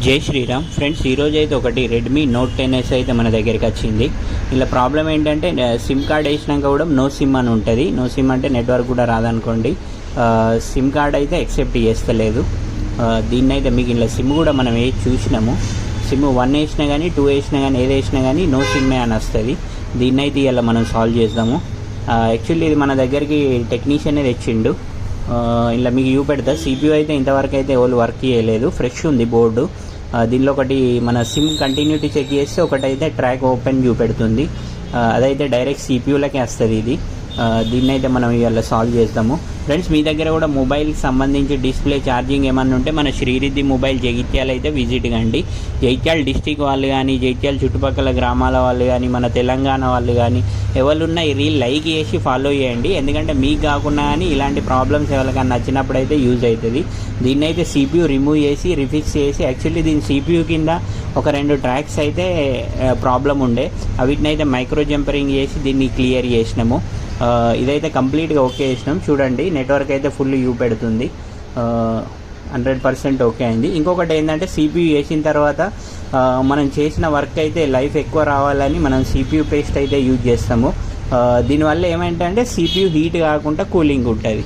జై శ్రీరామ్ ఫ్రెండ్స్, ఈరోజు అయితే ఒకటి రెడ్మీ నోట్ 10s అయితే మన దగ్గరికి వచ్చింది. ఇలా ప్రాబ్లం ఏంటంటే సిమ్ కార్డ్ వేసినాక కూడా నో సిమ్ అని ఉంటుంది. నో సిమ్ అంటే నెట్వర్క్ కూడా రాదనుకోండి. సిమ్ కార్డ్ అయితే యాక్సెప్ట్ చేస్తలేదు. దీన్ని అయితే మీకు ఇలా సిమ్ కూడా మనం ఏది చూసినాము, సిమ్ 1 వేసినా కానీ 2 వేసినా కానీ ఏది వేసినా కానీ నో సిమ్మే అని వస్తుంది. దీన్ని అయితే ఇలా మనం సాల్వ్ చేద్దాము. యాక్చువల్లీ ఇది మన దగ్గరికి టెక్నీషియనే తెచ్చిండు. ఇలా మీకు చూపెడతా. CPU అయితే ఇంతవరకు అయితే ఎవరు వర్క్ చేయలేదు, ఫ్రెష్ ఉంది బోర్డు. దీనిలో ఒకటి మన సిమ్ కంటిన్యూటీ చెక్ చేస్తే ఒకటైతే ట్రాక్ ఓపెన్ చూపెడుతుంది. అదైతే డైరెక్ట్ CPUలకే వస్తుంది. ఇది దీన్ని అయితే మనం ఇవాళ సాల్వ్ చేద్దాము. ఫ్రెండ్స్, మీ దగ్గర కూడా మొబైల్కి సంబంధించి డిస్ప్లే ఛార్జింగ్ ఏమన్నా ఉంటే మన శ్రీరిద్ధి మొబైల్ జగిత్యాల అయితే విజిట్ కండి. జగిత్యాల డిస్టిక్ వాళ్ళు కానీ, జగిత్యాల చుట్టుపక్కల గ్రామాల వాళ్ళు కానీ, మన తెలంగాణ వాళ్ళు కానీ ఎవరున్నా ఈ రీల్ లైక్ చేసి ఫాలో చేయండి. ఎందుకంటే మీకు కాకుండా కానీ ఇలాంటి ప్రాబ్లమ్స్ ఎవరికైనా నచ్చినప్పుడు అయితే యూజ్ అవుతుంది. దీన్ని అయితే CPU రిమూవ్ చేసి రిఫిక్స్ చేసి, యాక్చువల్లీ దీని CPU కింద ఒక 2 ట్రాక్స్ అయితే ప్రాబ్లం ఉండే, వీటిని అయితే మైక్రో జంపరింగ్ చేసి దీన్ని క్లియర్ చేసినాము. ఇదైతే కంప్లీట్గా ఓకే చేసినాం. చూడండి, నెట్వర్క్ అయితే ఫుల్ పెడుతుంది. 100% ఓకే అయింది. ఇంకొకటి ఏంటంటే CPU వేసిన తర్వాత మనం చేసిన వర్క్ అయితే లైఫ్ ఎక్కువ రావాలని మనం CPU పేస్ట్ అయితే యూజ్ చేస్తాము. దీనివల్ల ఏమంటే CPU హీట్ కాకుండా కూలింగ్ ఉంటుంది.